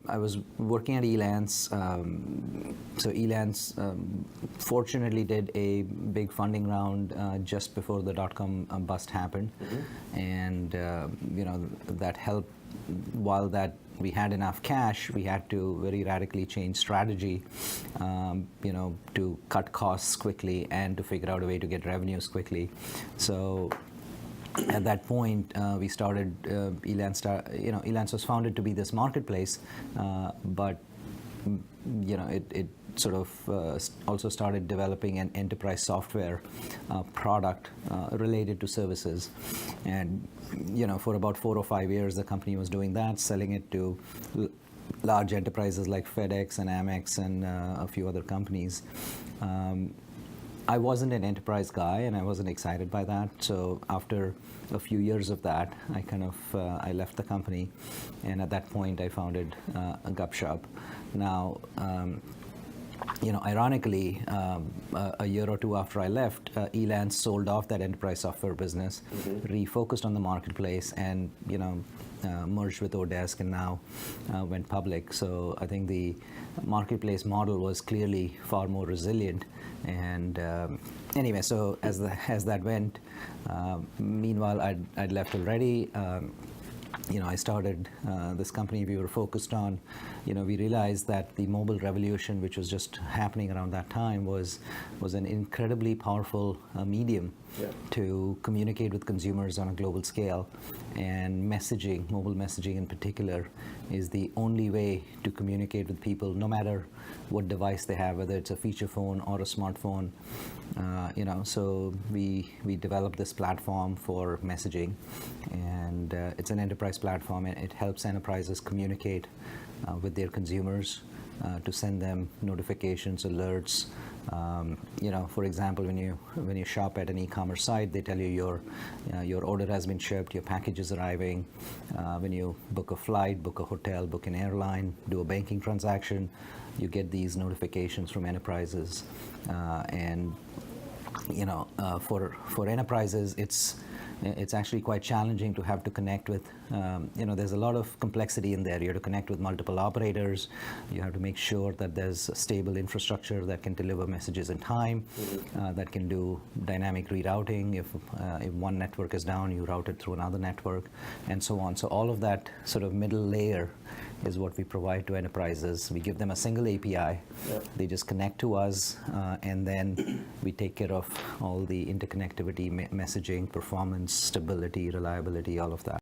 I was working at Elance. So Elance fortunately did a big funding round just before the dot-com bust happened, and that helped. While that we had enough cash, we had to very radically change strategy, to cut costs quickly and to figure out a way to get revenues quickly. So at that point, we started Elance. Elance was founded to be this marketplace, but it sort of also started developing an enterprise software product related to services. And for about 4 or 5 years, the company was doing that, selling it to large enterprises like FedEx and Amex and a few other companies. I wasn't an enterprise guy, and I wasn't excited by that. So after a few years of that, I left the company, and at that point, I founded Gupshup. Now, ironically, a year or two after I left, Elance sold off that enterprise software business, refocused on the marketplace, and merged with Odesk, and now went public. So I think the marketplace model was clearly far more resilient. And anyway, so as that went, meanwhile I'd left already. I started this company. We were focused on, we realized that the mobile revolution, which was just happening around that time, was an incredibly powerful medium to communicate with consumers on a global scale. And messaging, mobile messaging in particular, is the only way to communicate with people, no matter what device they have, whether it's a feature phone or a smartphone. So we developed this platform for messaging, and it's an enterprise platform, and it helps enterprises communicate with their consumers, to send them notifications, alerts. For example, when you shop at an e-commerce site, they tell you your order has been shipped, your package is arriving. When you book a flight, book a hotel, book an airline, do a banking transaction, you get these notifications from enterprises. For enterprises, it's actually quite challenging to have to connect with, there's a lot of complexity in there. You have to connect with multiple operators. You have to make sure that there's a stable infrastructure that can deliver messages in time, that can do dynamic rerouting. If one network is down, you route it through another network, and so on. So all of that sort of middle layer is what we provide to enterprises. We give them a single API. They just connect to us, and then we take care of all the interconnectivity, messaging, performance, stability, reliability, all of that.